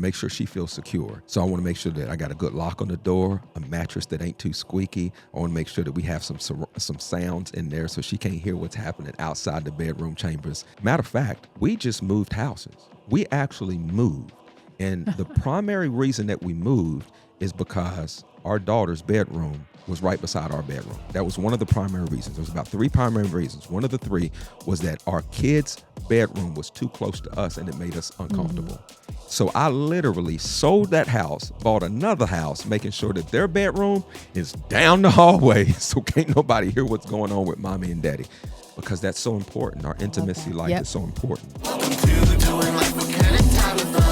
make sure she feels secure. So I want to make sure that I got a good lock on the door, a mattress that ain't too squeaky. I want to make sure that we have some sounds in there so she can't hear what's happening outside the bedroom chambers. Matter of fact, we just moved houses. We actually moved. And the primary reason that we moved is because our daughter's bedroom was right beside our bedroom. That was one of the primary reasons. There was about 3 primary reasons. One of the 3 was that our kids' bedroom was too close to us and it made us uncomfortable. So I literally sold that house, bought another house, making sure that their bedroom is down the hallway so can't nobody hear what's going on with mommy and daddy, because that's so important. Our intimacy life is so important. Welcome to the Doing Life with Ken and Tabatha.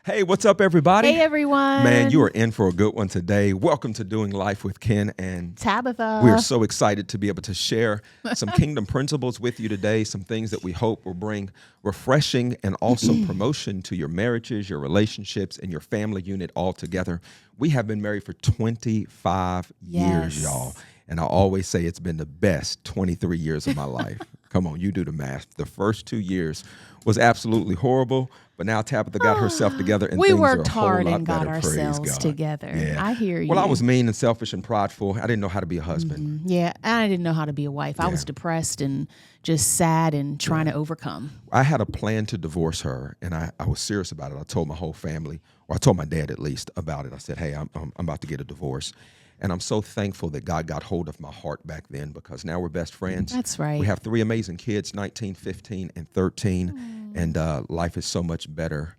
Hey, what's up, everybody? Hey, everyone. Man, you are in for a good one today. Welcome to Doing Life with Ken and Tabatha. We are so excited to be able to share some kingdom principles with you today, some things that we hope will bring refreshing and also promotion to your marriages, your relationships, and your family unit all together. We have been married for 25 years, y'all. And I always say it's been the best 23 years of my life. Come on, you do the math. The first 2 years was absolutely horrible, but now Tabatha got herself together and we things worked are a whole hard lot and got better. ourselves together. Yeah. I hear you. Well, I was mean and selfish and prideful. I didn't know how to be a husband. Yeah, I didn't know how to be a wife. I was depressed and just sad and trying to overcome. I had a plan to divorce her, and I was serious about it. I told my whole family, or I told my dad at least about it. I said, hey, I'm about to get a divorce. And I'm so thankful that God got hold of my heart back then, because now we're best friends. That's right. We have 3 amazing kids, 19, 15, and 13. And life is so much better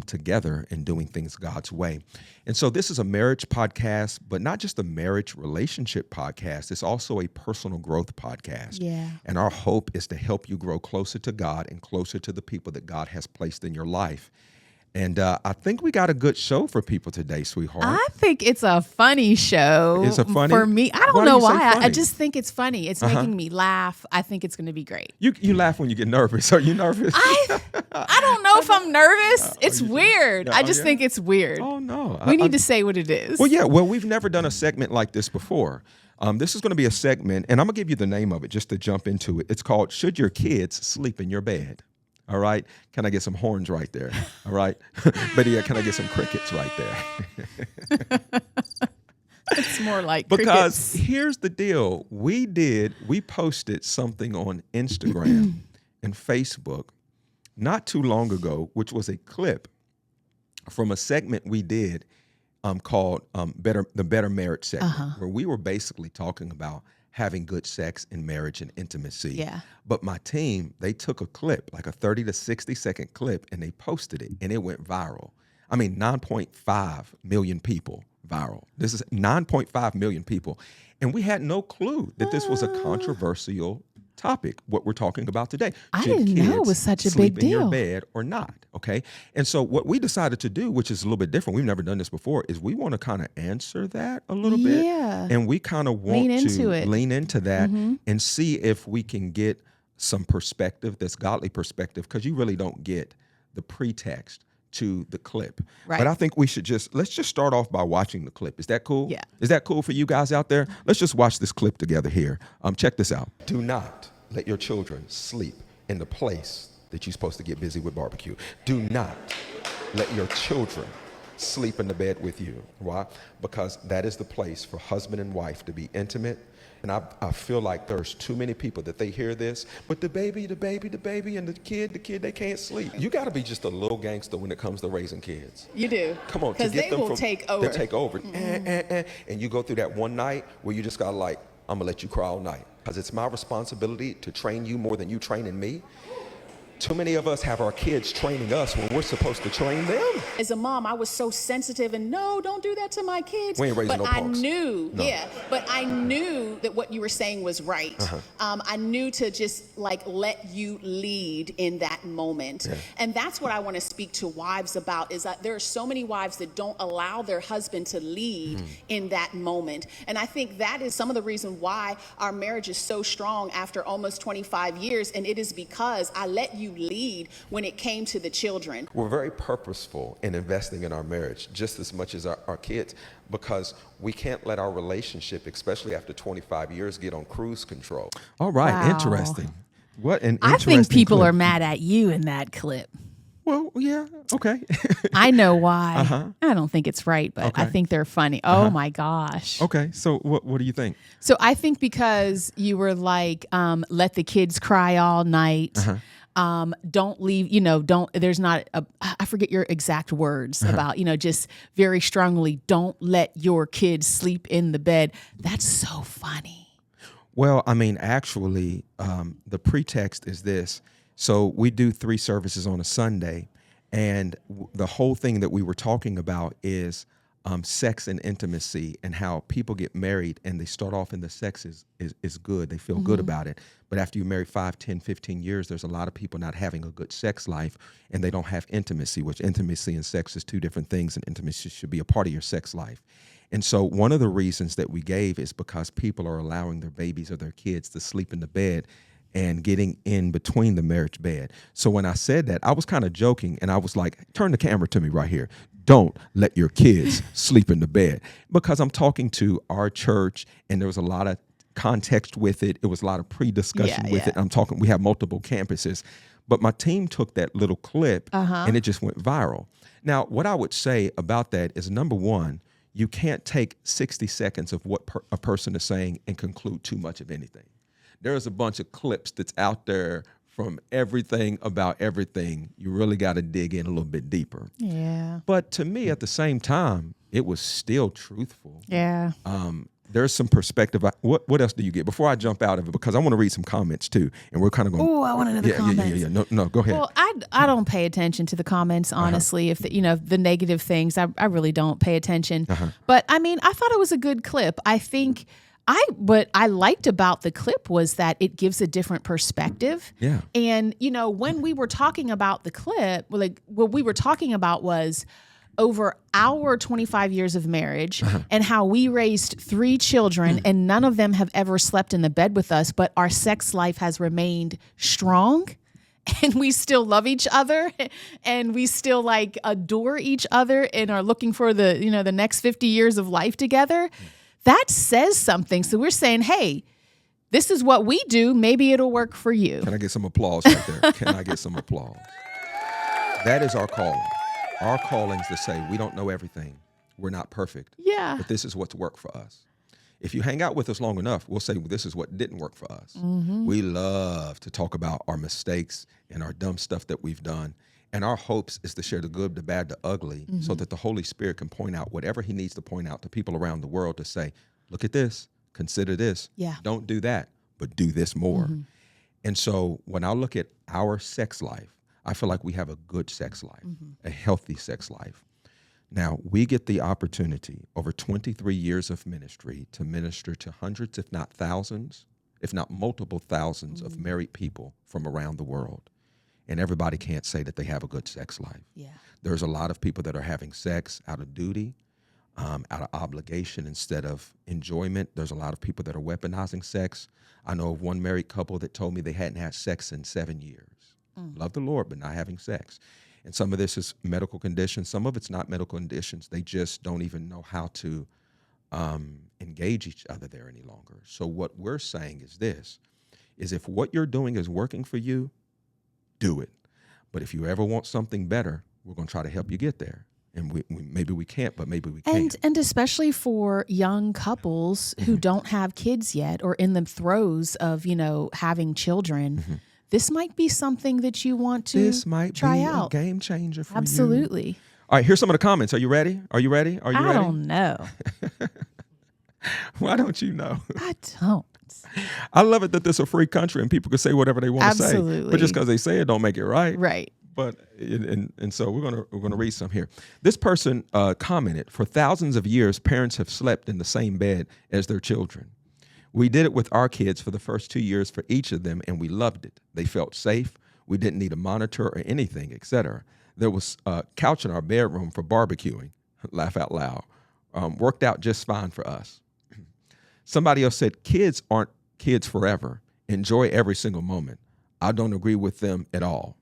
together in doing things God's way. And so this is a marriage podcast, but not just a marriage relationship podcast. It's also a personal growth podcast. Yeah. And our hope is to help you grow closer to God and closer to the people that God has placed in your life. And I think we got a good show for people today, sweetheart. I think it's a funny show. It's a funny for me. I don't why know do you say why. funny? I just think it's funny. It's making me laugh. I think it's going to be great. You laugh when you get nervous. Are you nervous? I don't know if I'm nervous. It's weird. I just think it's weird. Oh, no. We need to say what it is. Well, yeah. Well, we've never done a segment like this before. This is going to be a segment, and I'm going to give you the name of it just to jump into it. It's called Should Your Kids Sleep in Your Bed? All right. Can I get some horns right there? All right. But yeah, can I get some crickets right there? It's more like because crickets. Here's the deal. We posted something on Instagram and Facebook not too long ago, which was a clip from a segment we did called the Better Marriage segment, where we were basically talking about having good sex in marriage and intimacy. Yeah. But my team, they took a clip, like a 30 to 60 second clip, and they posted it, and it went viral. I mean, 9.5 million people viral. This is 9.5 million people. And we had no clue that this was a controversial topic, what we're talking about today. I didn't know it was such a big sleep in your deal. bed or not, okay? And so what we decided to do, which is a little bit different, we've never done this before, is we want to kind of answer that a little bit. Yeah. And we kind of want to lean into that and see if we can get some perspective, that's godly perspective, because you really don't get the pretext to the clip. Right. But I think we should let's just start off by watching the clip. Is that cool? Yeah. Is that cool for you guys out there? Let's just watch this clip together here. Check this out. Do not let your children sleep in the place that you're supposed to get busy with barbecue. Do not let your children sleep in the bed with you. Why? Because that is the place for husband and wife to be intimate. And I feel like there's too many people that they hear this, but the baby, and the kid, they can't sleep. You got to be just a little gangster when it comes to raising kids. You do. Come on, because they will take over. They take over. And you go through that one night where you just got like, I'm going to let you cry all night. Because it's my responsibility to train you more than you training me. Too many of us have our kids training us when we're supposed to train them. As a mom, I was so sensitive and no, don't do that to my kids. We ain't raising no punks. But I knew that what you were saying was right. I knew to just like let you lead in that moment. Yeah. And that's what I want to speak to wives about, is that there are so many wives that don't allow their husband to lead in that moment. And I think that is some of the reason why our marriage is so strong after almost 25 years. And it is because I let you lead when it came to the children. We're very purposeful in investing in our marriage just as much as our kids, because we can't let our relationship, especially after 25 years, get on cruise control. All right. Wow. Interesting. What an interesting I think people clip. are mad at you in that clip. Well, yeah, okay. I know why. Uh-huh. I don't think it's right, but I Okay. think they're funny. Oh my gosh. Okay, so what do you think? So I think because you were like, let the kids cry all night. Don't leave, there's not I forget your exact words about, just very strongly, don't let your kids sleep in the bed. That's so funny. Well, I mean, actually, the pretext is this. So we do 3 services on a Sunday, and the whole thing that we were talking about is sex and intimacy, and how people get married and they start off and the sex is good. They feel good about it. But after you marry 5, 10, 15 years, there's a lot of people not having a good sex life, and they don't have intimacy, which intimacy and sex is 2 different things, and intimacy should be a part of your sex life. And so one of the reasons that we gave is because people are allowing their babies or their kids to sleep in the bed and getting in between the marriage bed. So when I said that, I was kind of joking, and I was like, turn the camera to me right here. Don't let your kids sleep in the bed, because I'm talking to our church, and there was a lot of context with it. It was a lot of pre-discussion with it. We have multiple campuses, but my team took that little clip and it just went viral. Now, what I would say about that is, number one, you can't take 60 seconds of what a person is saying and conclude too much of anything. There's a bunch of clips that's out there from everything about everything. You really got to dig in a little bit deeper. Yeah. But to me, at the same time, it was still truthful. Yeah. There's some perspective. What else do you get before I jump out of it? Because I want to read some comments too, and we're kind of going. Oh, I want another comment. Yeah. No, go ahead. Well, I don't pay attention to the comments, honestly. If the negative things, I really don't pay attention. But I mean, I thought it was a good clip. I think what I liked about the clip was that it gives a different perspective. Yeah. And when we were talking about the clip, like what we were talking about was over our 25 years of marriage and how we raised 3 children and none of them have ever slept in the bed with us, but our sex life has remained strong and we still love each other and we still like adore each other and are looking for the next 50 years of life together. That says something. So we're saying, hey, this is what we do. Maybe it'll work for you. Can I get some applause right there? Can I get some applause? That is our calling. Our calling is to say we don't know everything. We're not perfect. Yeah. But this is what's worked for us. If you hang out with us long enough, we'll say this is what didn't work for us. We love to talk about our mistakes and our dumb stuff that we've done. And our hopes is to share the good, the bad, the ugly, so that the Holy Spirit can point out whatever he needs to point out to people around the world to say, look at this, consider this. Yeah. Don't do that, but do this more. And so when I look at our sex life, I feel like we have a good sex life, a healthy sex life. Now, we get the opportunity over 23 years of ministry to minister to hundreds, if not thousands, if not multiple thousands of married people from around the world. And everybody can't say that they have a good sex life. Yeah. There's a lot of people that are having sex out of duty, out of obligation instead of enjoyment. There's a lot of people that are weaponizing sex. I know of one married couple that told me they hadn't had sex in 7 years. Love the Lord, but not having sex. And some of this is medical conditions. Some of it's not medical conditions. They just don't even know how to engage each other there any longer. So what we're saying is this, is if what you're doing is working for you, do it. But if you ever want something better, we're going to try to help you get there. And maybe we can't, but maybe we can. And especially for young couples who don't have kids yet or in the throes of, having children, this might be something that you want to This might try be out. a game changer for you. Absolutely. All right, here's some of the comments. Are you ready? Are you ready? Are you I ready? don't know. Why don't you know? I don't. I love it that this is a free country and people can say whatever they want to say. Absolutely. But just because they say it don't make it right. Right. But and so we're gonna read some here. This person commented, for thousands of years, parents have slept in the same bed as their children. We did it with our kids for the first 2 years for each of them, and we loved it. They felt safe. We didn't need a monitor or anything, etc. There was a couch in our bedroom for barbecuing. Laugh out loud. Worked out just fine for us. Somebody else said, kids aren't kids forever. Enjoy every single moment. I don't agree with them at all.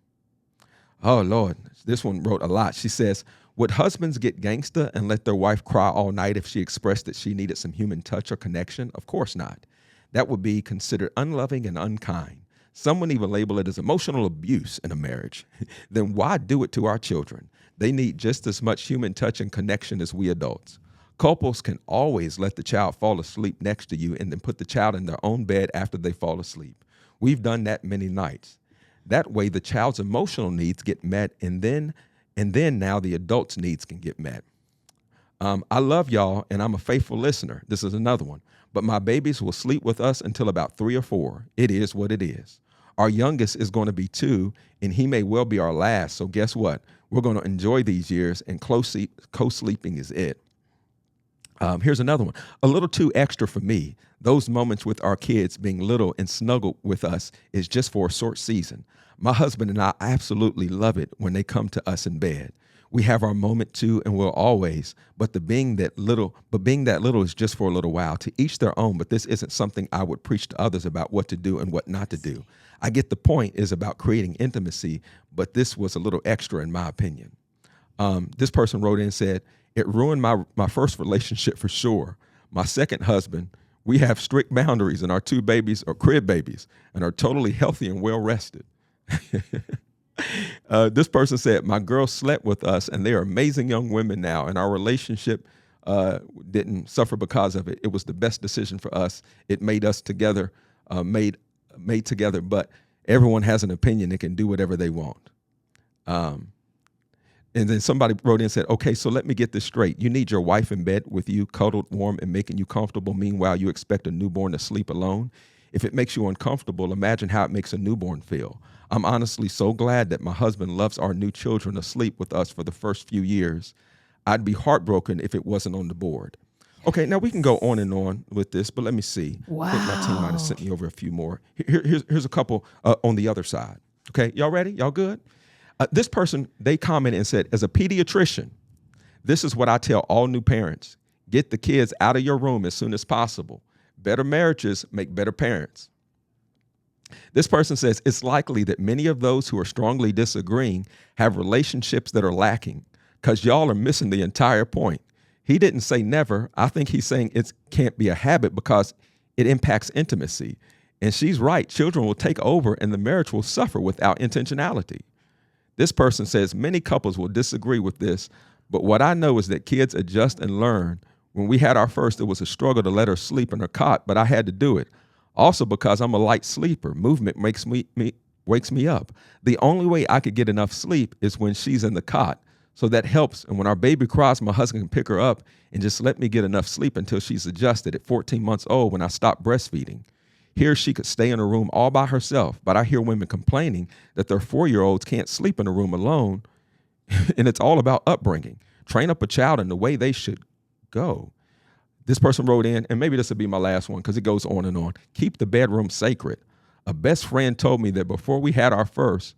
Oh, Lord. This one wrote a lot. She says, would husbands get gangsta and let their wife cry all night if she expressed that she needed some human touch or connection? Of course not. That would be considered unloving and unkind. Someone even label it as emotional abuse in a marriage. Then why do it to our children? They need just as much human touch and connection as we adults. Couples can always let the child fall asleep next to you and then put the child in their own bed after they fall asleep. We've done that many nights. That way the child's emotional needs get met, and then now the adult's needs can get met. I love y'all, and I'm a faithful listener. This is another one. But my babies will sleep with us until about 3 or 4. It is what it is. Our youngest is going to be 2, and he may well be our last. So guess what? We're going to enjoy these years, and co-sleeping is it. Here's another one. A little too extra for me. Those moments with our kids being little and snuggled with us is just for a short season. My husband and I absolutely love it when they come to us in bed. We have our moment too, and we'll always, but being that little is just for a little while. To each their own, but this isn't something I would preach to others about what to do and what not to do. I get the point is about creating intimacy, but this was a little extra in my opinion. This person wrote in and said, it ruined my first relationship for sure. My second husband, we have strict boundaries, and our 2 babies are crib babies and are totally healthy and well rested. This person said, my girls slept with us and they are amazing young women now, and our relationship didn't suffer because of it. It was the best decision for us. It made us together, made together, but everyone has an opinion and can do whatever they want. And then somebody wrote in and said, okay, so let me get this straight. You need your wife in bed with you, cuddled, warm, and making you comfortable. Meanwhile, you expect a newborn to sleep alone. If it makes you uncomfortable, imagine how it makes a newborn feel. I'm honestly so glad that my husband loves our new children asleep with us for the first few years. I'd be heartbroken if it wasn't on the board. Okay, now we can go on and on with this, but let me see. Wow. I think my team might have sent me over a few more. Here's a couple on the other side. Okay, y'all ready? Y'all good? This person, they commented and said, as a pediatrician, this is what I tell all new parents. Get the kids out of your room as soon as possible. Better marriages make better parents. This person says, it's likely that many of those who are strongly disagreeing have relationships that are lacking because y'all are missing the entire point. He didn't say never. I think he's saying it can't be a habit because it impacts intimacy. And she's right. Children will take over and the marriage will suffer without intentionality. This person says many couples will disagree with this, but what I know is that kids adjust and learn. When we had our first, it was a struggle to let her sleep in her cot, but I had to do it. Also because I'm a light sleeper, movement wakes me up. The only way I could get enough sleep is when she's in the cot. So that helps. And when our baby cries, my husband can pick her up and just let me get enough sleep until she's adjusted at 14 months old when I stopped breastfeeding. Here she could stay in a room all by herself, but I hear women complaining that their 4-year-olds can't sleep in a room alone, and it's all about upbringing. Train up a child in the way they should go. This person wrote in, and maybe this will be my last one because it goes on and on. Keep the bedroom sacred. A best friend told me before we had our first,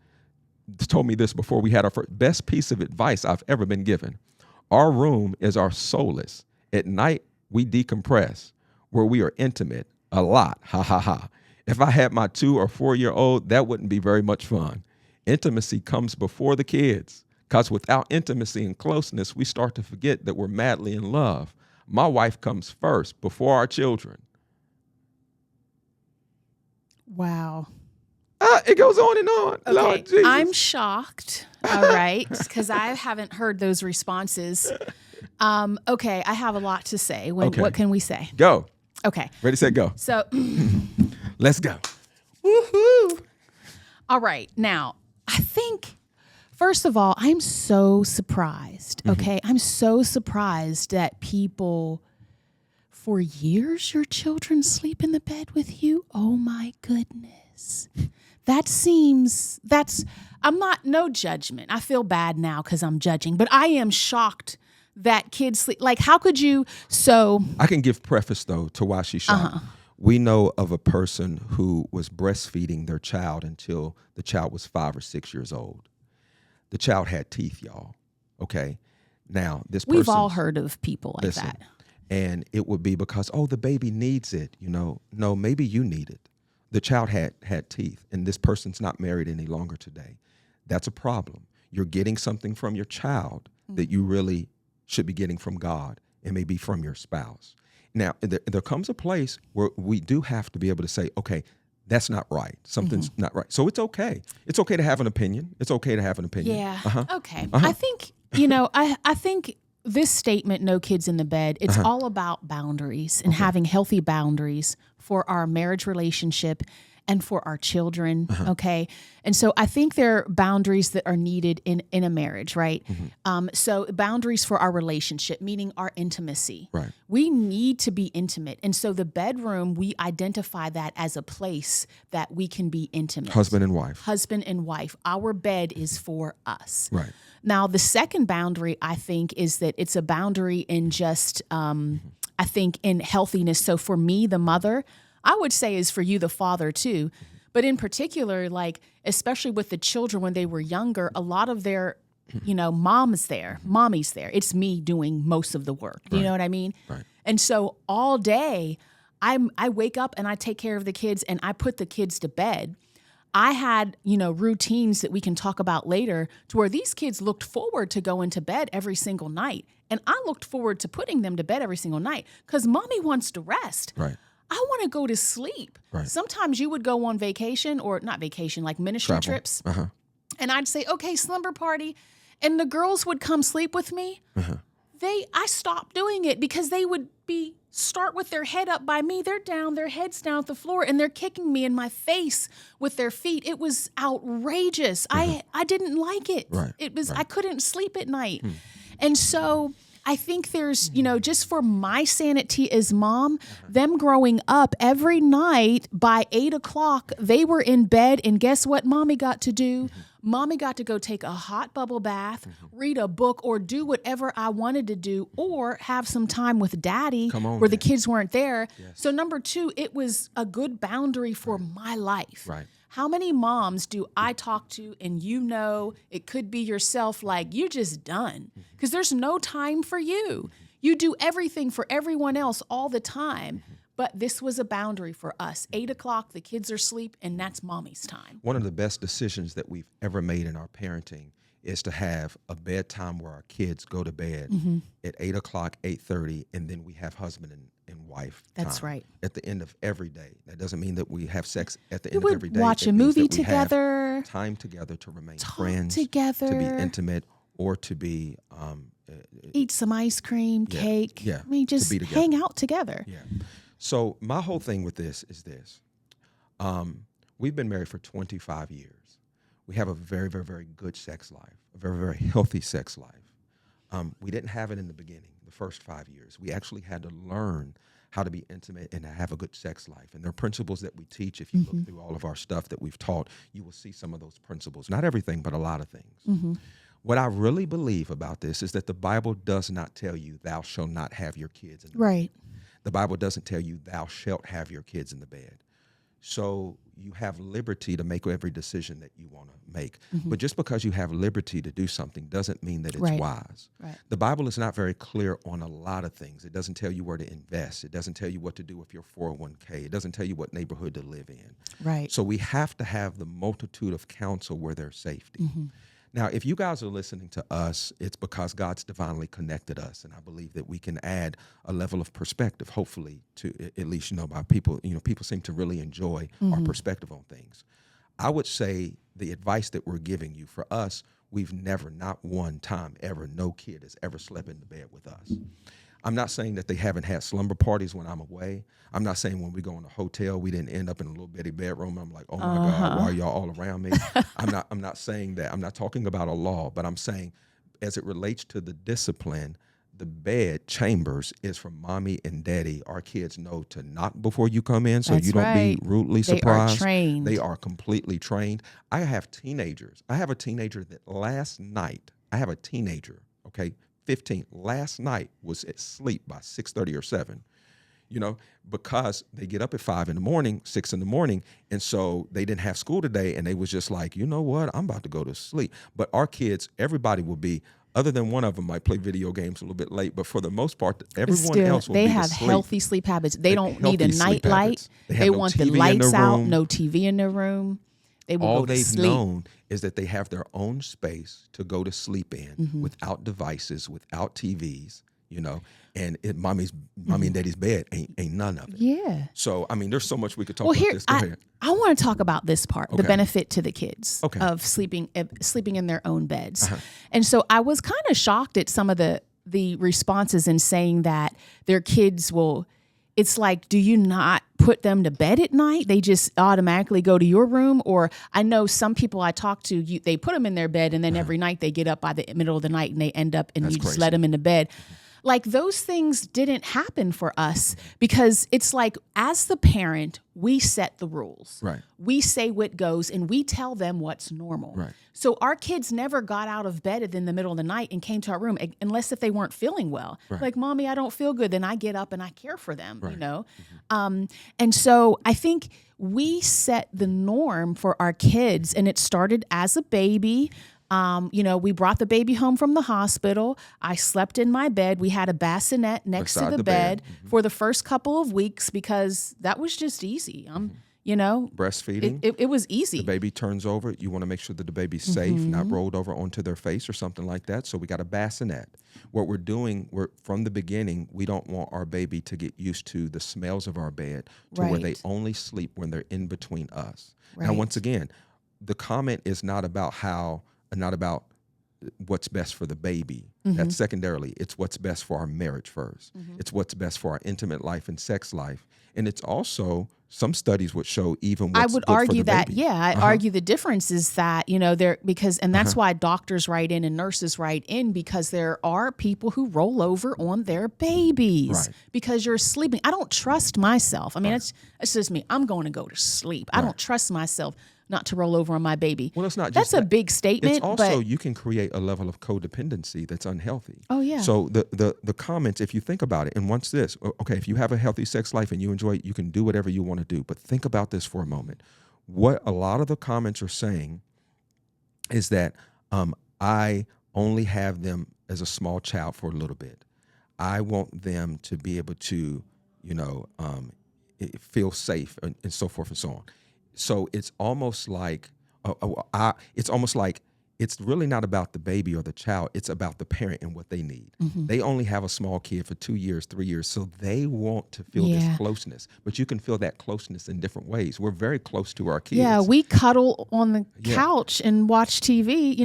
best piece of advice I've ever been given. Our room is our solace. At night, we decompress, where we are intimate. A lot, ha, ha, ha. If I had my 2 or 4-year-old, that wouldn't be very much fun. Intimacy comes before the kids, because without intimacy and closeness, we start to forget that we're madly in love. My wife comes first, before our children. Wow. It goes on and on. Okay, Lord Jesus. I'm shocked, all right, because I haven't heard those responses. Okay, I have a lot to say. What can we say? Go. Okay. Ready, set, go. So Let's go. woohoo. All right. Now, I think, first of all, I'm so surprised. Okay. I'm so surprised that people, for years, your children sleep in the bed with you. Oh my goodness. No judgment. I feel bad now because I'm judging, but I am shocked that kids sleep. Like, how could you? So I can give preface though to why she's shocked. We know of a person who was breastfeeding their child until the child was 5 or 6 years old. The child had teeth, y'all. Okay. Now this person, we've all heard of people like that. And it would be because, the baby needs it. No, maybe you need it. The child had teeth, and this person's not married any longer today. That's a problem. You're getting something from your child that you really should be getting from God and maybe from your spouse. Now, there comes a place where we do have to be able to say, okay, that's not right. Something's not right. So it's okay. It's okay to have an opinion. It's okay to have an opinion. Yeah. Okay. I think, I think this statement, no kids in the bed, it's all about boundaries and having healthy boundaries for our marriage relationship and for our children. Okay. And so I think there are boundaries that are needed in a marriage, right? So boundaries for our relationship, meaning our intimacy. Right. We need to be intimate. And so the bedroom, we identify that as a place that we can be intimate. Husband and wife. Husband and wife. Our bed is for us. Right. Now, the second boundary, I think, is that it's a boundary in just, I think, in healthiness. So for me, the mother, I would say is for you, the father too. But in particular, like, especially with the children when they were younger, a lot of their, mommy's there. It's me doing most of the work. You know what I mean? Right. And so all day, I wake up and I take care of the kids and I put the kids to bed. I had, routines that we can talk about later to where these kids looked forward to going to bed every single night. And I looked forward to putting them to bed every single night because mommy wants to rest. Right. I want to go to sleep. Right. Sometimes you would go on vacation or not vacation, like ministry Travel. trips. And I'd say, okay, slumber party. And the girls would come sleep with me. I stopped doing it because they would start with their head up by me. They're down, their head's down at the floor, and they're kicking me in my face with their feet. It was outrageous. I didn't like it. Right. It was, I couldn't sleep at night. And so I think there's, just for my sanity as mom, them growing up every night by 8:00, they were in bed. And guess what mommy got to do? Mommy got to go take a hot bubble bath, read a book, or do whatever I wanted to do, or have some time with daddy where the kids weren't there. Yes. So number two, it was a good boundary for my life. Right. How many moms do I talk to and it could be yourself, like you're just done because there's no time for you. You do everything for everyone else all the time. But this was a boundary for us. 8:00, the kids are asleep, and that's mommy's time. One of the best decisions that we've ever made in our parenting is to have a bedtime where our kids go to bed at 8:00, 8:30, and then we have husband and wife time. That's right. At the end of every day. That doesn't mean that we have sex at the end of every day. Watch a movie together. Time together to remain Talk friends. together. To be intimate or to be... eat some ice cream, cake. Yeah. I mean, just hang out together. Yeah. So my whole thing with this is this. We've been married for 25 years. We have a very, very, very good sex life, a very, very healthy sex life. We didn't have it in the beginning, the first 5 years. We actually had to learn how to be intimate and to have a good sex life. And there are principles that we teach. If you look through all of our stuff that we've taught, you will see some of those principles. Not everything, but a lot of things. What I really believe about this is that the Bible does not tell you, thou shalt not have your kids in the bed. The Bible doesn't tell you, thou shalt have your kids in the bed. So you have liberty to make every decision that you want to make. But just because you have liberty to do something doesn't mean that it's wise. The Bible is not very clear on a lot of things. It doesn't tell you where to invest. It doesn't tell you what to do with your 401k. It doesn't tell you what neighborhood to live in. So we have to have the multitude of counsel where there's safety. Now, if you guys are listening to us, it's because God's divinely connected us, and I believe that we can add a level of perspective, hopefully, to at least, by people. People seem to really enjoy our perspective on things. I would say the advice that we're giving you, for us, we've never, not one time ever, no kid has ever slept in the bed with us. I'm not saying that they haven't had slumber parties when I'm away. I'm not saying when we go in a hotel, we didn't end up in a little bitty bedroom. I'm like, oh my God, why are y'all all around me? I'm not saying that. I'm not talking about a law, but I'm saying as it relates to the discipline, the bed chambers is for mommy and daddy. Our kids know to knock before you come in so you don't be rudely surprised. They are trained. They are completely trained. I have teenagers. I have a teenager that last night, 15, last night was asleep by 6:30 or 7, because they get up at 5 in the morning, 6 in the morning. And so they didn't have school today. And they was just like, you know what? I'm about to go to sleep. But our kids, everybody will be, other than one of them might play video games a little bit late. But for the most part, everyone else will be asleep. They have healthy sleep habits. They don't need a night light. They want the lights out, no TV in their room. They will all go to they've sleep. known is that they have their own space to go to sleep in without devices, without TVs. and mommy and daddy's bed ain't none of it. Yeah. So, I mean, there's so much we could talk about this. Go ahead. I want to talk about this part, the Okay. benefit to the kids Okay. of sleeping in their own beds. And so I was kind of shocked at some of the responses in saying that their kids it's like, do you not put them to bed at night? They just automatically go to your room? Or I know some people I talk to, they put them in their bed and then every night they get up by the middle of the night and they end up and That's you just crazy. let them into bed. Like those things didn't happen for us because it's like as the parent, we set the rules. Right. We say what goes and we tell them what's normal. Right. So our kids never got out of bed in the middle of the night and came to our room unless if they weren't feeling well. Right. Like, Mommy, I don't feel good. Then I get up and I care for them, Right. And so I think we set the norm for our kids and it started as a baby. We brought the baby home from the hospital. I slept in my bed. We had a bassinet next Beside to the the bed bed. for the first couple of weeks because that was just easy. Breastfeeding. It was easy. The baby turns over. You want to make sure that the baby's safe, not rolled over onto their face or something like that. So we got a bassinet. What we're doing, from the beginning, we don't want our baby to get used to the smells of our bed to where they Right. only sleep when they're in between us. Now, Right. once again, the comment is not about what's best for the baby. That's secondarily. It's what's best for our marriage first. It's what's best for our intimate life and sex life. And it's also, some studies would show even I what's would good argue for the that, baby. I argue the difference is that, that's why doctors write in and nurses write in because there are people who roll over on their babies Right. because you're sleeping. I don't trust myself. I mean, it's just me. I'm going to go to sleep. I don't trust myself not to roll over on my baby. Well, it's not That's just a that. big statement. It's also, but you can create a level of codependency that's unhealthy. Oh, yeah. So the comments, if you think about it, and once this, okay, if you have a healthy sex life and you enjoy it, you can do whatever you want to do. But think about this for a moment. What a lot of the comments are saying is that I only have them as a small child for a little bit. I want them to be able to, feel safe and so forth and so on. So it's almost like it's really not about the baby or the child. It's about the parent and what they need. They only have a small kid for 2 years, 3 years, so they want to feel this closeness. But you can feel that closeness in different ways. We're very close to our kids. yeah, we cuddle on the couch and watch TV.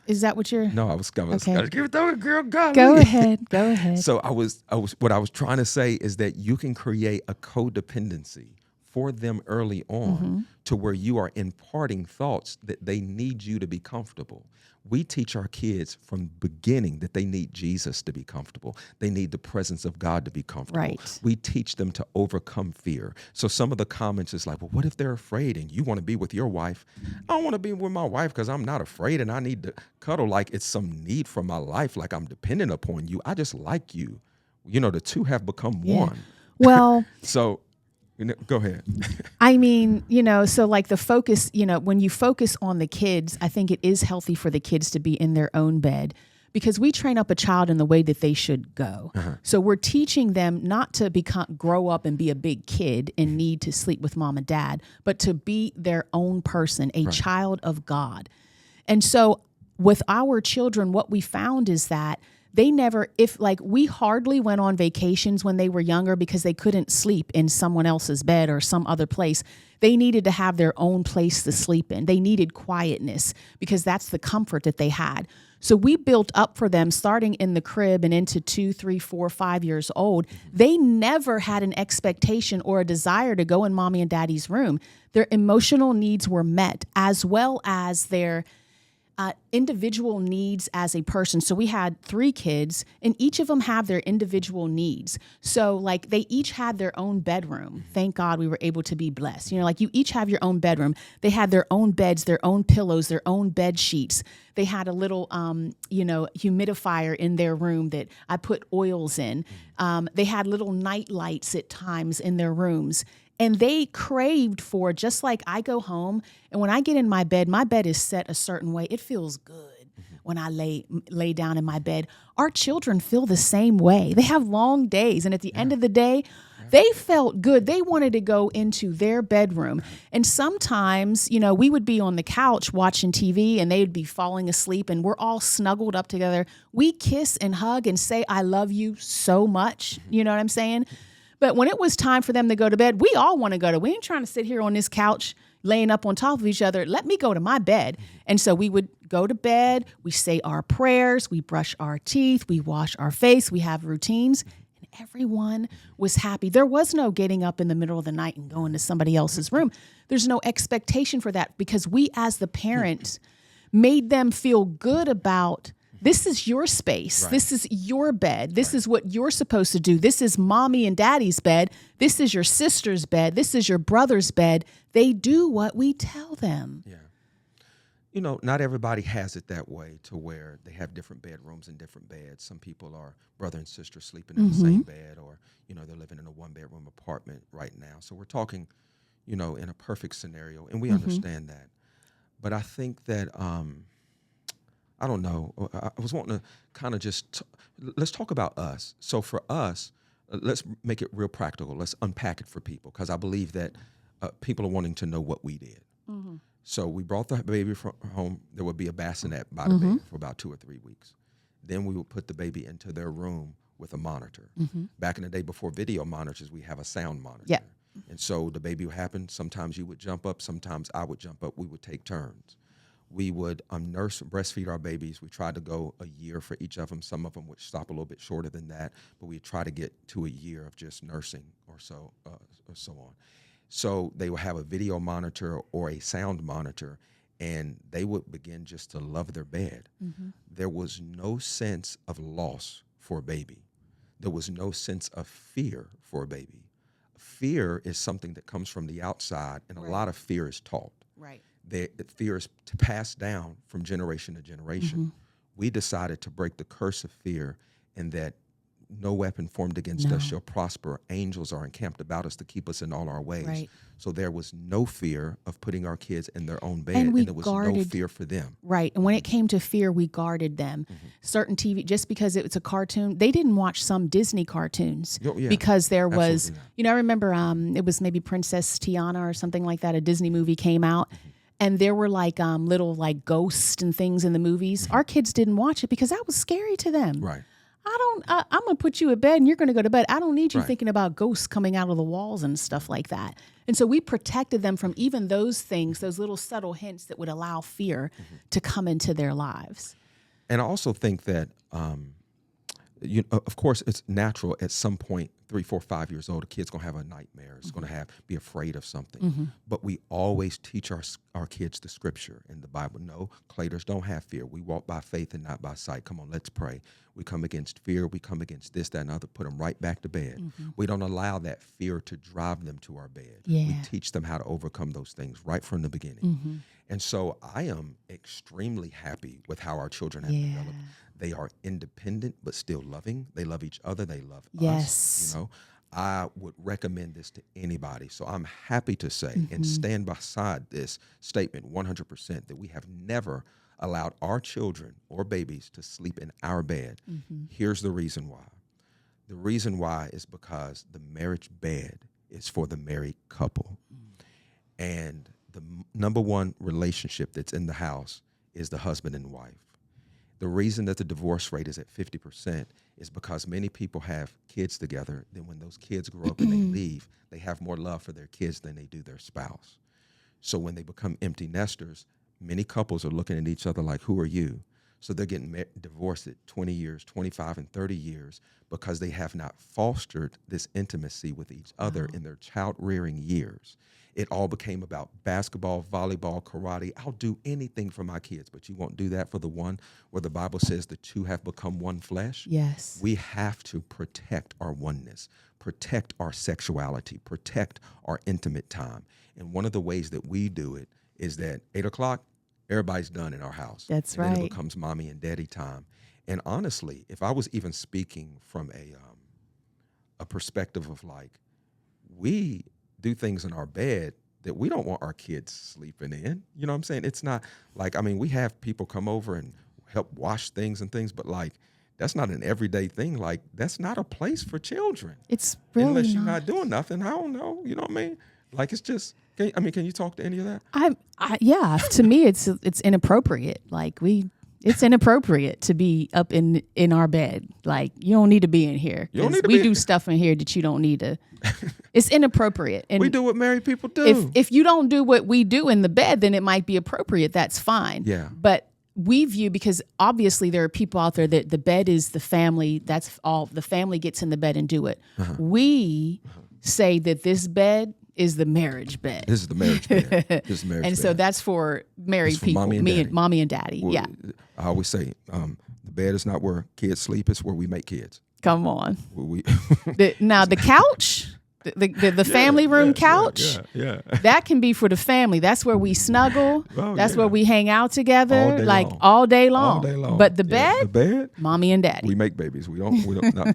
Is that what you're? No, I was going Okay. to give it to a girl. God, Go ahead. Go ahead. So what I was trying to say is that you can create a codependency for them early on to where you are imparting thoughts that they need you to be comfortable. We teach our kids from the beginning that they need Jesus to be comfortable. They need the presence of God to be comfortable. Right. We teach them to overcome fear. So some of the comments is like, well, what if they're afraid and you want to be with your wife? I don't want to be with my wife because I'm not afraid and I need to cuddle like it's some need for my life, like I'm dependent upon you. I just like you. The two have become one. Well, So go ahead. I mean, so like the focus, when you focus on the kids, I think it is healthy for the kids to be in their own bed because we train up a child in the way that they should go. So we're teaching them not to grow up and be a big kid and need to sleep with mom and dad, but to be their own person, a child of God. And so with our children, what we found is that we hardly went on vacations when they were younger because they couldn't sleep in someone else's bed or some other place. They needed to have their own place to sleep in. They needed quietness because that's the comfort that they had. So we built up for them starting in the crib and into 2, 3, 4, 5 years old. They never had an expectation or a desire to go in mommy and daddy's room. Their emotional needs were met as well as their individual needs as a person. So we had 3 kids and each of them have their individual needs. So like they each had their own bedroom. Thank God we were able to be blessed. You each have your own bedroom. They had their own beds, their own pillows, their own bed sheets. They had a little, humidifier in their room that I put oils in. They had little night lights at times in their rooms. And they craved for, just like I go home and when I get in my bed is set a certain way. It feels good. when I lay down in my bed. Our children feel the same way. They have long days, and at the end of the day, they felt good. They wanted to go into their bedroom. And sometimes, we would be on the couch watching TV and they would be falling asleep and we're all snuggled up together. We kiss and hug and say, I love you so much. You know what I'm saying? But when it was time for them to go to bed, we all want to go to, we ain't trying to sit here on this couch laying up on top of each other. Let me go to my bed. And so we would go to bed. We say our prayers. We brush our teeth. We wash our face. We have routines. Everyone was happy. There was no getting up in the middle of the night and going to somebody else's room. There's no expectation for that because we as the parents made them feel good about this is your space. Right. This is your bed. This is what you're supposed to do. This is mommy and daddy's bed. This is your sister's bed. This is your brother's bed. They do what we tell them. Yeah. Not everybody has it that way to where they have different bedrooms and different beds. Some people are brother and sister sleeping in the same bed, or, they're living in a one-bedroom apartment right now. So we're talking, in a perfect scenario, and we understand that. But I think that, I don't know, I was wanting to kind of let's talk about us. So for us, let's make it real practical. Let's unpack it for people, because I believe that people are wanting to know what we did. Mm-hmm. So we brought the baby from home. There would be a bassinet by the bed for about 2 or 3 weeks. Then we would put the baby into their room with a monitor. Mm-hmm. Back in the day before video monitors, we have a sound monitor. Yep. And so the baby would happen. Sometimes you would jump up. Sometimes I would jump up. We would take turns. We would nurse and breastfeed our babies. We tried to go a year for each of them. Some of them would stop a little bit shorter than that, but we try to get to a year of just nursing or so on. So they would have a video monitor or a sound monitor, and they would begin just to love their bed. Mm-hmm. There was no sense of loss for a baby. There was no sense of fear for a baby. Fear is something that comes from the outside, and a lot of fear is taught. Right. The fear is passed down from generation to generation. Mm-hmm. We decided to break the curse of fear, and that no weapon formed against us shall prosper. Angels are encamped about us to keep us in all our ways. Right. So there was no fear of putting our kids in their own bed, and there was no fear for them. Right. And when it came to fear, we guarded them. Mm-hmm. Certain TV, just because it was a cartoon, they didn't watch some Disney cartoons because there was, I remember it was maybe Princess Tiana or something like that. A Disney movie came out. Mm-hmm. And there were little ghosts and things in the movies. Mm-hmm. Our kids didn't watch it because that was scary to them. Right. I'm going to put you in bed and you're going to go to bed. I don't need you thinking about ghosts coming out of the walls and stuff like that. And so we protected them from even those things, those little subtle hints that would allow fear to come into their lives. And I also think that, of course, it's natural at some point, 3, 4, 5 years old, a kid's going to have a nightmare. It's going to be afraid of something. Mm-hmm. But we always teach our kids the scripture in the Bible. No, Claytors don't have fear. We walk by faith and not by sight. Come on, let's pray. We come against fear. We come against this, that, and other. Put them right back to bed. Mm-hmm. We don't allow that fear to drive them to our bed. Yeah. We teach them how to overcome those things right from the beginning. Mm-hmm. And so I am extremely happy with how our children have developed. They are independent, but still loving. They love each other. They love us. I would recommend this to anybody. So I'm happy to say and stand beside this statement 100% that we have never allowed our children or babies to sleep in our bed. Mm-hmm. Here's the reason why. The reason why is because the marriage bed is for the married couple. And the number one relationship that's in the house is the husband and wife. The reason that the divorce rate is at 50% is because many people have kids together. Then when those kids grow up and they leave, they have more love for their kids than they do their spouse. So when they become empty nesters, many couples are looking at each other like, who are you? So they're getting divorced at 20 years, 25 and 30 years because they have not fostered this intimacy with each other in their child-rearing years. It all became about basketball, volleyball, karate. I'll do anything for my kids, but you won't do that for the one where the Bible says the two have become one flesh. Yes. We have to protect our oneness, protect our sexuality, protect our intimate time. And one of the ways that we do it is that 8 o'clock, everybody's done in our house. That's right. Then it becomes mommy and daddy time. And honestly, if I was even speaking from a perspective of we do things in our bed that we don't want our kids sleeping in. You know what I'm saying? It's not we have people come over and help wash things and things, but like that's not an everyday thing. Like that's not a place for children. It's really unless you're not doing nothing. I don't know. You know what I mean? Like it's just. Can you talk to any of that? Yeah. To me, it's inappropriate. Like it's inappropriate to be up in our bed. Like you don't need to be in here. We do stuff in here that you don't need to. It's inappropriate. And we do what married people do. If you don't do what we do in the bed, then it might be appropriate. That's fine. Yeah. But we view, because obviously there are people out there that the bed is the family. That's all. The family gets in the bed and do it. We say that this bed is the marriage bed. This is the marriage bed. This is the marriage and bed. so that's for married people, mommy and daddy. Well, yeah. I always say, the bed is not where kids sleep. It's where we make kids. Come on. Now the couch, the family room couch, that can be for the family. That's where we snuggle. That's where we hang out together, all day long. But the bed, mommy and daddy. We make babies. We don't.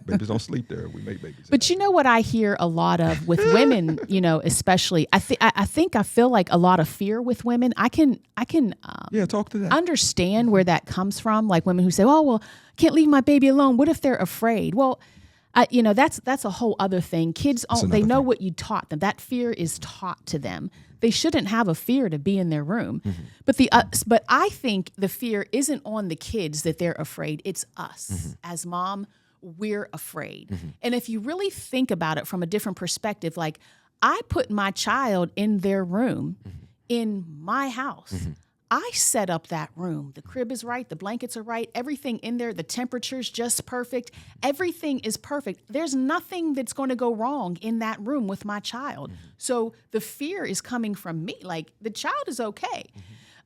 Babies don't sleep there. We make babies. But you know what I hear a lot of with women, especially. I feel like a lot of fear with women. I can talk to that. Understand where that comes from. Like women who say, "Oh, well, I can't leave my baby alone." What if they're afraid? Well, that's a whole other thing. Kids, they know what you taught them. That fear is taught to them. They shouldn't have a fear to be in their room. But I think the fear isn't on the kids that they're afraid. It's us as mom. We're afraid. And if you really think about it from a different perspective, like I put my child in their room in my house. I set up that room. The crib is right. The blankets are right. Everything in there, the temperature's just perfect. Everything is perfect. There's nothing that's going to go wrong in that room with my child. So the fear is coming from me. Like the child is okay.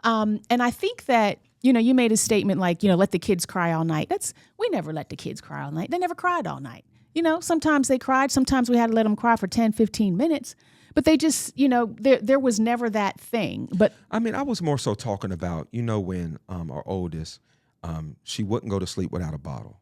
And I think that, you made a statement like, let the kids cry all night. We never let the kids cry all night. They never cried all night. Sometimes they cried. Sometimes we had to let them cry for 10, 15 minutes. But they just, there was never that thing. But I mean, I was more so talking about, when our oldest, she wouldn't go to sleep without a bottle.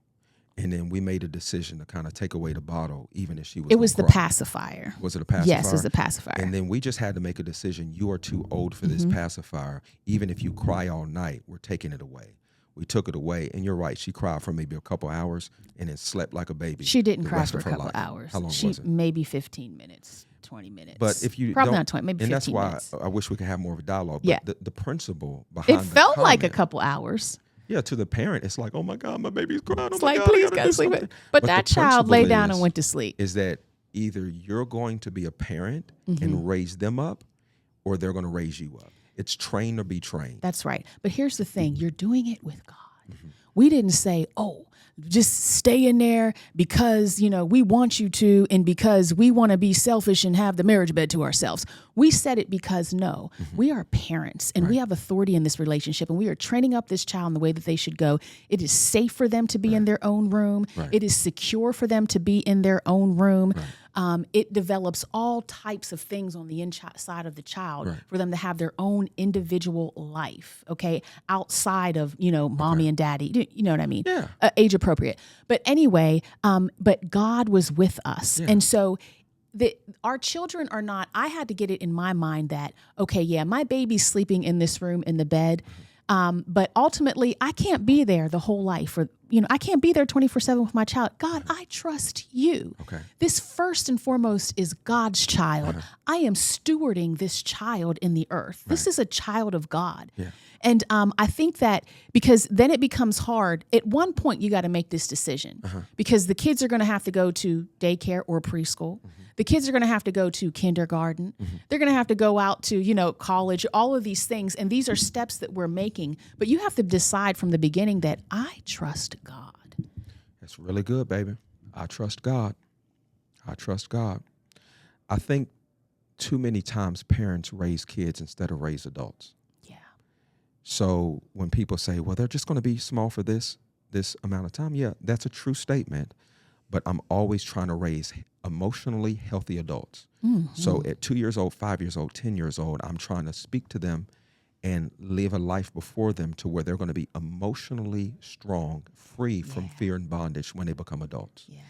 And then we made a decision to kind of take away the bottle, even if she was. It was the pacifier. Was it a pacifier? Yes, it was the pacifier. And then we just had to make a decision. You are too old for this pacifier. Even if you cry all night, we're taking it away. We took it away, and you're right. She cried for maybe a couple hours and then slept like a baby. She didn't cry for a couple hours. How long was it? Maybe 15 minutes. 20 minutes. But if you probably not 20, maybe 15 15 minutes. And that's why I wish we could have more of a dialogue. Yeah. But the principle behind it felt like a couple hours. Yeah, to the parent, it's like, oh my God, my baby's crying. It's like, please go to sleep. But that child lay down and went to sleep. Is that either you're going to be a parent and raise them up, or they're going to raise you up. It's train or be trained. That's right. But here's the thing. You're doing it with God. We didn't say, just stay in there because, we want you to, and because we want to be selfish and have the marriage bed to ourselves. We said it because we are parents and we have authority in this relationship, and we are training up this child in the way that they should go. It is safe for them to be in their own room. It is secure for them to be in their own room. It develops all types of things on the inside of the child for them to have their own individual life, outside of, mommy and daddy, you know what I mean? Yeah. Age appropriate. But anyway, but God was with us. Yeah. And so our children are not, I had to get it in my mind that, my baby's sleeping in this room in the bed. But ultimately, I can't be there the whole life. I can't be there 24/7 with my child. God, I trust you. Okay. This first and foremost is God's child. I am stewarding this child in the earth. This is a child of God. Yeah. And I think that because then it becomes hard. At one point, you got to make this decision because the kids are going to have to go to daycare or preschool. The kids are going to have to go to kindergarten. They're going to have to go out to, college, all of these things. And these are steps that we're making. But you have to decide from the beginning that I trust God. That's really good, baby. I trust God. I trust God. I think too many times parents raise kids instead of raise adults. Yeah. So when people say, well, they're just going to be small for this amount of time. Yeah, that's a true statement. But I'm always trying to raise emotionally healthy adults. So at 2 years old, 5 years old, 10 years old, I'm trying to speak to them and live a life before them to where they're going to be emotionally strong, free from fear and bondage when they become adults. Yeah.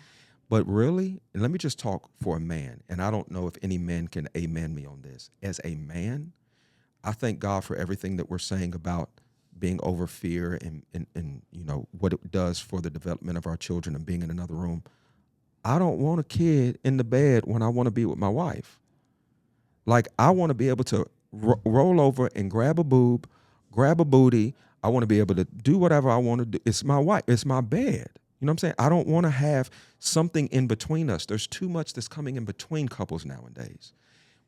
But really, and let me just talk for a man, and I don't know if any man can amen me on this. As a man, I thank God for everything that we're saying about being over fear and what it does for the development of our children and being in another room. I don't want a kid in the bed when I want to be with my wife. Like, I want to be able to roll over and grab a boob, grab a booty. I want to be able to do whatever I want to do. It's my wife. It's my bed. You know what I'm saying? I don't want to have something in between us. There's too much that's coming in between couples nowadays.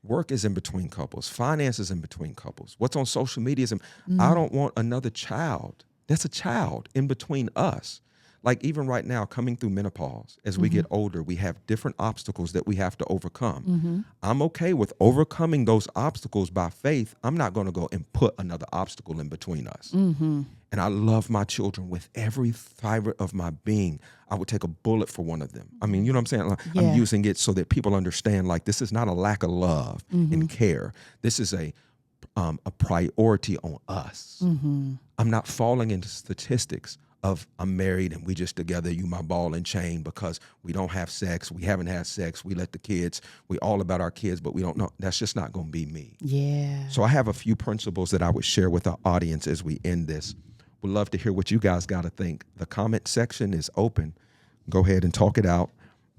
Work is in between couples. Finance is in between couples. What's on social media is I don't want another child. That's a child in between us. Like, even right now, coming through menopause, as we get older, we have different obstacles that we have to overcome. I'm okay with overcoming those obstacles by faith. I'm not going to go and put another obstacle in between us. And I love my children with every fiber of my being. I would take a bullet for one of them. I mean, you know what I'm saying? Like, I'm using it so that people understand, like, this is not a lack of love and care. This is a priority on us. I'm not falling into statistics of I'm married and we just together, you my ball and chain, because we don't have sex, we haven't had sex, we let the kids, we all about our kids, but we don't know. That's just not going to be me. Yeah. So I have a few principles that I would share with our audience as we end this. Would love to hear what you guys got to think. The comment section is open. Go ahead and talk it out.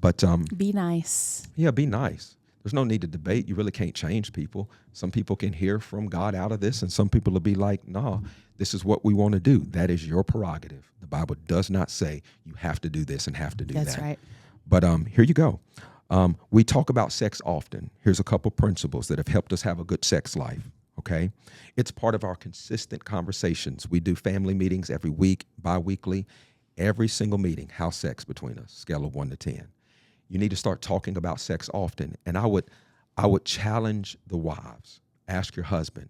But be nice. Yeah, be nice. There's no need to debate. You really can't change people. Some people can hear from God out of this, and some people will be like, nah, this is what we want to do. That is your prerogative. The Bible does not say you have to do this and have to do that. That's right. But here you go. We talk about sex often. Here's a couple principles that have helped us have a good sex life, okay? It's part of our consistent conversations. We do family meetings every week, bi-weekly. Every single meeting, how's sex between us, scale of 1 to 10. You need to start talking about sex often. And I would challenge the wives. Ask your husband,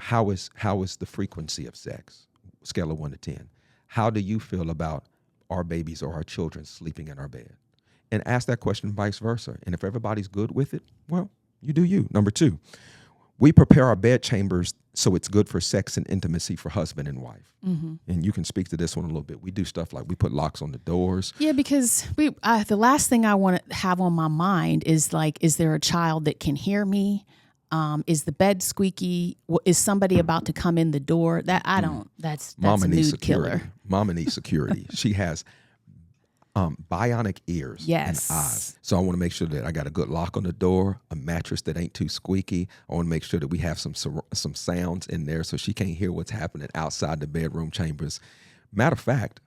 how is the frequency of sex, scale of 1 to 10. How do you feel about our babies or our children sleeping in our bed? And ask that question vice versa. And if everybody's good with it, well, you do you. Number 2, we prepare our bed chambers so it's good for sex and intimacy for husband and wife. And you can speak to this one a little bit. We do stuff like we put locks on the doors. Yeah, because the last thing I want to have on my mind is, like, is there a child that can hear me? Is the bed squeaky? Is somebody about to come in the door? That I don't. That's Mama a needs mood security. killer. Mama needs security. She has bionic ears and eyes. So I want to make sure that I got a good lock on the door, a mattress that ain't too squeaky. I want to make sure that we have some sounds in there so she can't hear what's happening outside the bedroom chambers. Matter of fact,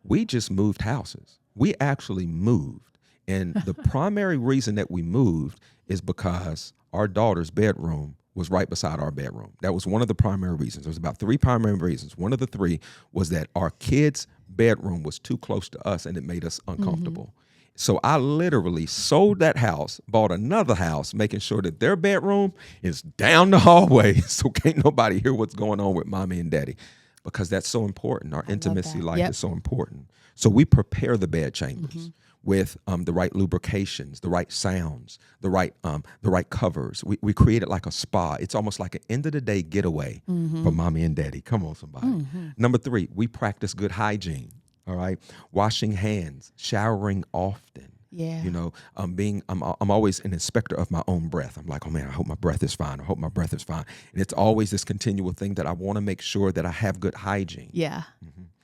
we just moved houses. We actually moved. And the primary reason that we moved is because our daughter's bedroom was right beside our bedroom. That was one of the primary reasons. There was about 3 primary reasons. One of the 3 was that our kids' bedroom was too close to us and it made us uncomfortable. So I literally sold that house, bought another house, making sure that their bedroom is down the hallway so can't nobody hear what's going on with mommy and daddy, because that's so important. Our intimacy life is so important. So we prepare the bed chambers with the right lubrications, the right sounds, the right covers. We create it like a spa. It's almost like an end of the day getaway for mommy and daddy. Come on, somebody. Number 3, we practice good hygiene. All right, washing hands, showering often. Yeah. You know, I'm always an inspector of my own breath. I'm like, oh man, I hope my breath is fine. I hope my breath is fine. And it's always this continual thing that I want to make sure that I have good hygiene. Yeah.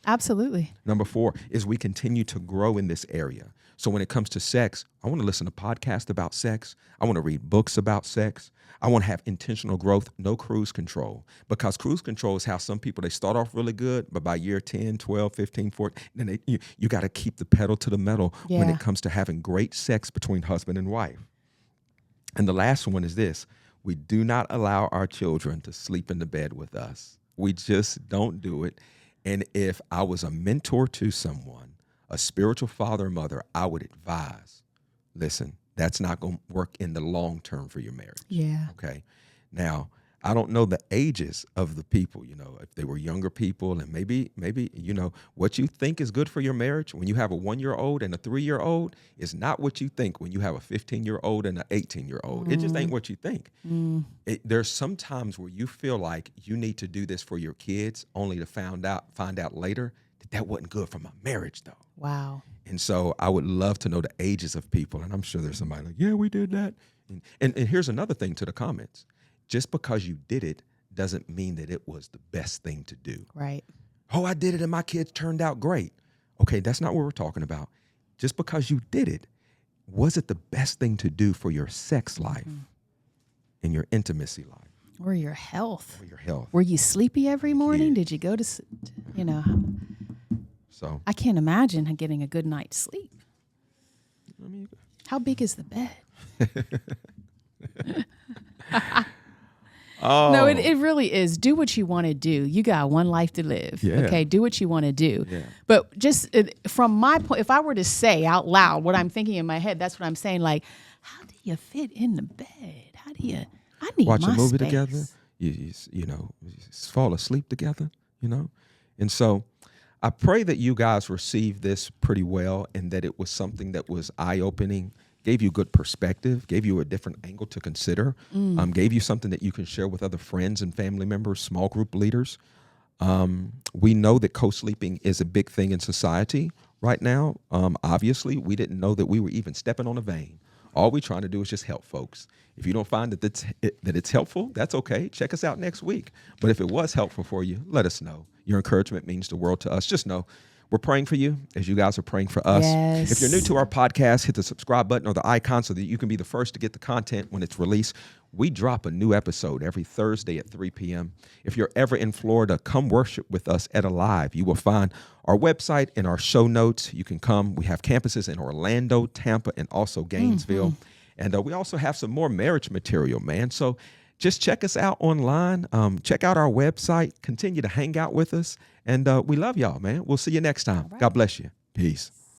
Absolutely. Number 4 is we continue to grow in this area. So when it comes to sex, I want to listen to podcasts about sex. I want to read books about sex. I want to have intentional growth, no cruise control, because cruise control is how some people, they start off really good, but by year 10, 12, 15, 14, then you got to keep the pedal to the metal when it comes to having great sex between husband and wife. And the last one is this: we do not allow our children to sleep in the bed with us. We just don't do it. And if I was a mentor to someone, a spiritual father or mother, I would advise, listen, that's not going to work in the long term for your marriage. Yeah. Okay. Now, I don't know the ages of the people, you know, if they were younger people, and maybe, you know, what you think is good for your marriage when you have a 1-year-old and a 3-year-old is not what you think when you have a 15-year-old and an 18-year-old. It just ain't what you think. There's some times where you feel like you need to do this for your kids only to find out later that wasn't good for my marriage, though. Wow. And so I would love to know the ages of people. And I'm sure there's somebody like, yeah, we did that. And here's another thing to the comments. Just because you did it doesn't mean that it was the best thing to do. Right. Oh, I did it and my kids turned out great. Okay, that's not what we're talking about. Just because you did it, was it the best thing to do for your sex life and your intimacy life? Or your health. Or your health. Were you sleepy every morning? Yeah. Did you go to, So, I can't imagine getting a good night's sleep. I mean, How big is the bed? oh, No, it really is. Do what you want to do. You got one life to live. Yeah. Okay, do what you want to do. Yeah. But just from my point, if I were to say out loud what I'm thinking in my head, that's what I'm saying. Like, how do you fit in the bed? How do you? I need watch my a movie space. together. You fall asleep together. And so I pray that you guys received this pretty well, and that it was something that was eye-opening, gave you good perspective, gave you a different angle to consider, gave you something that you can share with other friends and family members, small group leaders. We know that co-sleeping is a big thing in society right now. Obviously, we didn't know that we were even stepping on a vein. All we're trying to do is just help folks. If you don't find that it's helpful, that's okay. Check us out next week. But if it was helpful for you, let us know. Your encouragement means the world to us. Just know we're praying for you as you guys are praying for us. Yes. If you're new to our podcast, hit the subscribe button or the icon so that you can be the first to get the content when it's released. We drop a new episode every Thursday at 3 p.m. If you're ever in Florida, come worship with us at Alive. You will find our website and our show notes. You can come. We have campuses in Orlando, Tampa, and also Gainesville. And we also have some more marriage material, man. So just check us out online. Check out our website. Continue to hang out with us. And we love y'all, man. We'll see you next time. All right. God bless you. Peace.